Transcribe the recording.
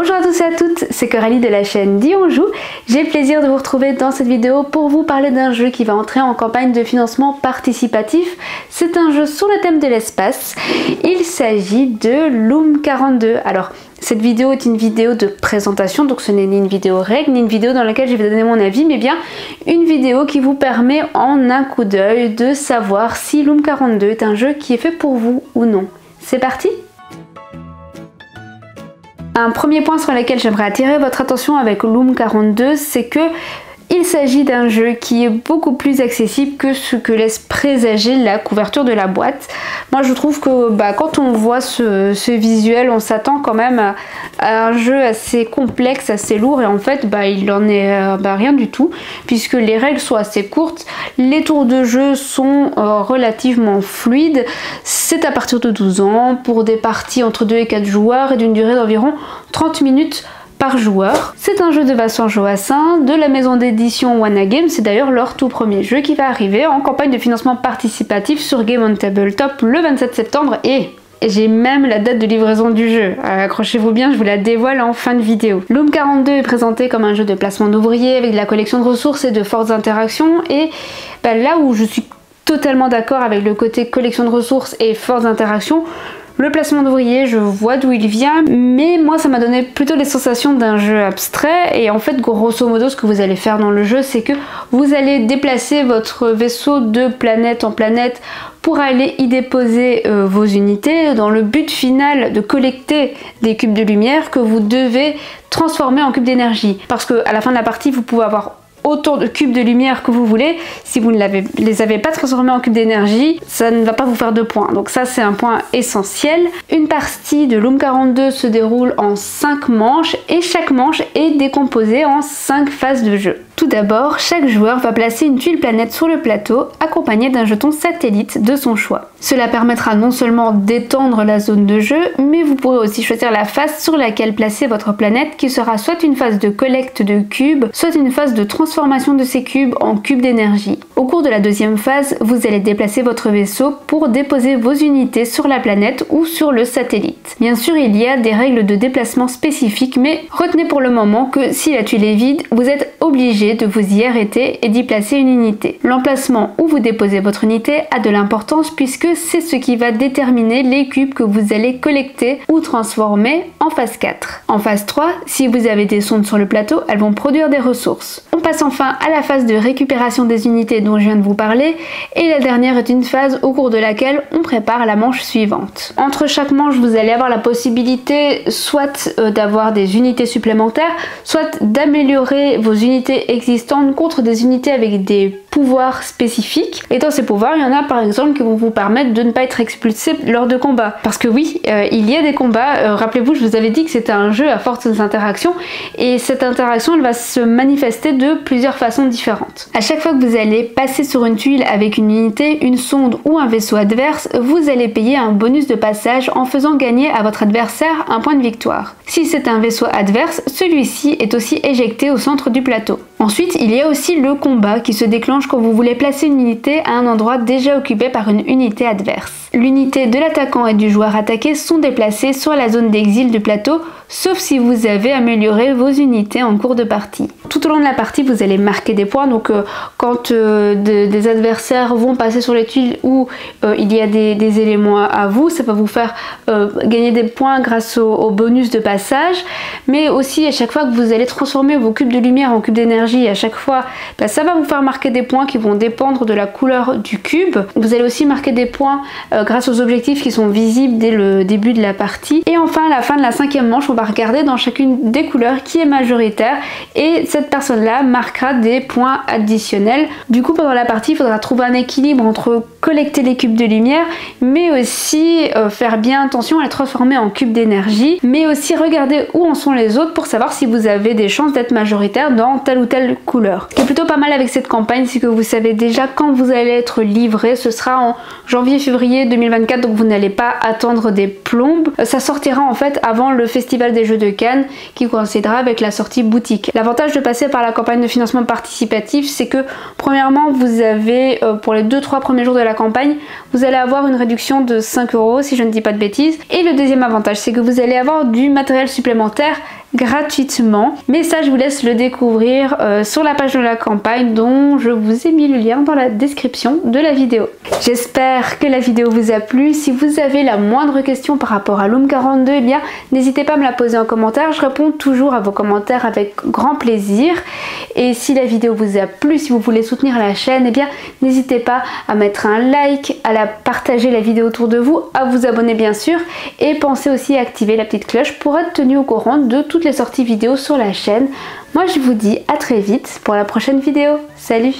Bonjour à tous et à toutes, c'est Coralie de la chaîne Dis on joue. J'ai le plaisir de vous retrouver dans cette vidéo pour vous parler d'un jeu qui va entrer en campagne de financement participatif. C'est un jeu sur le thème de l'espace. Il s'agit de Loom 42. Alors, cette vidéo est une vidéo de présentation, donc ce n'est ni une vidéo règle, ni une vidéo dans laquelle je vais donner mon avis, mais bien une vidéo qui vous permet en un coup d'œil de savoir si Loom 42 est un jeu qui est fait pour vous ou non. C'est parti! Un premier point sur lequel j'aimerais attirer votre attention avec Loom 42, c'est que il s'agit d'un jeu qui est beaucoup plus accessible que ce que laisse présager la couverture de la boîte. Moi je trouve que quand on voit ce visuel, on s'attend quand même à un jeu assez complexe, assez lourd, et en fait il en est rien du tout, puisque les règles sont assez courtes, les tours de jeu sont relativement fluides, c'est à partir de 12 ans, pour des parties entre 2 et 4 joueurs et d'une durée d'environ 30 minutes par joueur. C'est un jeu de Vincent Joassin de la maison d'édition Wanna Games. C'est d'ailleurs leur tout premier jeu qui va arriver en campagne de financement participatif sur Game on Tabletop le 27 septembre et j'ai même la date de livraison du jeu. Accrochez-vous bien, je vous la dévoile en fin de vidéo. Loom 42 est présenté comme un jeu de placement d'ouvriers avec de la collection de ressources et de fortes interactions, et là où je suis totalement d'accord avec le côté collection de ressources et fortes interactions, le placement d'ouvriers, je vois d'où il vient, mais moi ça m'a donné plutôt les sensations d'un jeu abstrait. Et en fait, grosso modo, ce que vous allez faire dans le jeu, c'est que vous allez déplacer votre vaisseau de planète en planète pour aller y déposer vos unités dans le but final de collecter des cubes de lumière que vous devez transformer en cubes d'énergie. Parce qu'à la fin de la partie, vous pouvez avoir autant de cubes de lumière que vous voulez. Si vous ne les avez pas transformés en cubes d'énergie, ça ne va pas vous faire de points. Donc ça, c'est un point essentiel. Une partie de Loom 42 se déroule en 5 manches et chaque manche est décomposée en 5 phases de jeu. Tout d'abord, chaque joueur va placer une tuile planète sur le plateau accompagnée d'un jeton satellite de son choix. Cela permettra non seulement d'étendre la zone de jeu, mais vous pourrez aussi choisir la phase sur laquelle placer votre planète, qui sera soit une phase de collecte de cubes, soit une phase de transformation de ces cubes en cubes d'énergie. Au cours de la deuxième phase, vous allez déplacer votre vaisseau pour déposer vos unités sur la planète ou sur le satellite. Bien sûr, il y a des règles de déplacement spécifiques, mais retenez pour le moment que si la tuile est vide, vous êtes obligé de vous y arrêter et d'y placer une unité. L'emplacement où vous déposez votre unité a de l'importance puisque c'est ce qui va déterminer les cubes que vous allez collecter ou transformer en phase 4. En phase 3, si vous avez des sondes sur le plateau, elles vont produire des ressources. On passe enfin à la phase de récupération des unités dont je viens de vous parler, et la dernière est une phase au cours de laquelle on prépare la manche suivante. Entre chaque manche, vous allez avoir la possibilité soit d'avoir des unités supplémentaires, soit d'améliorer vos unités existantes contre des unités avec des pouvoirs spécifiques. Et dans ces pouvoirs, il y en a par exemple qui vont vous permettre de ne pas être expulsé lors de combats. Parce que oui, il y a des combats. Rappelez-vous, je vous avais dit que c'était un jeu à fortes interactions, et cette interaction, elle va se manifester de plusieurs façons différentes. À chaque fois que vous allez passer sur une tuile avec une unité, une sonde ou un vaisseau adverse, vous allez payer un bonus de passage en faisant gagner à votre adversaire un point de victoire. Si c'est un vaisseau adverse, celui-ci est aussi éjecté au centre du plateau. Ensuite, il y a aussi le combat qui se déclenche quand vous voulez placer une unité à un endroit déjà occupé par une unité adverse. L'unité de l'attaquant et du joueur attaqué sont déplacées sur la zone d'exil du plateau, sauf si vous avez amélioré vos unités en cours de partie. Tout au long de la partie, vous allez marquer des points, donc quand des adversaires vont passer sur les tuiles où il y a des éléments à vous, ça va vous faire gagner des points grâce au bonus de passage, mais aussi à chaque fois que vous allez transformer vos cubes de lumière en cubes d'énergie, à chaque fois, ça va vous faire marquer des points qui vont dépendre de la couleur du cube. Vous allez aussi marquer des points grâce aux objectifs qui sont visibles dès le début de la partie. Et enfin, à la fin de la 5e manche, on va regarder dans chacune des couleurs qui est majoritaire, et cette personne-là marquera des points additionnels. Du coup, pendant la partie, il faudra trouver un équilibre entre collecter les cubes de lumière, mais aussi faire bien attention à les transformer en cubes d'énergie, mais aussi regarder où en sont les autres pour savoir si vous avez des chances d'être majoritaire dans telle ou telle couleur. Ce qui est plutôt pas mal avec cette campagne, c'est que vous savez déjà quand vous allez être livré. Ce sera en janvier-février 2024, donc vous n'allez pas attendre des plombes. Ça sortira en fait avant le Festival des Jeux de Cannes, qui coïncidera avec la sortie boutique. L'avantage de passer par la campagne de financement participatif, c'est que premièrement, vous avez pour les 2-3 premiers jours de la campagne, vous allez avoir une réduction de 5 € si je ne dis pas de bêtises. Et le deuxième avantage, c'est que vous allez avoir du matériel supplémentaire gratuitement. Mais ça, je vous laisse le découvrir sur la page de la campagne dont je vous ai mis le lien dans la description de la vidéo. J'espère que la vidéo vous a plu. Si vous avez la moindre question par rapport à Loom 42, eh bien n'hésitez pas à me la poser en commentaire. Je réponds toujours à vos commentaires avec grand plaisir. Et si la vidéo vous a plu, si vous voulez soutenir la chaîne, eh bien n'hésitez pas à mettre un like, à partager la vidéo autour de vous, à vous abonner bien sûr, et pensez aussi à activer la petite cloche pour être tenu au courant de toutes les sorties vidéo sur la chaîne. Moi je vous dis à très vite pour la prochaine vidéo. Salut!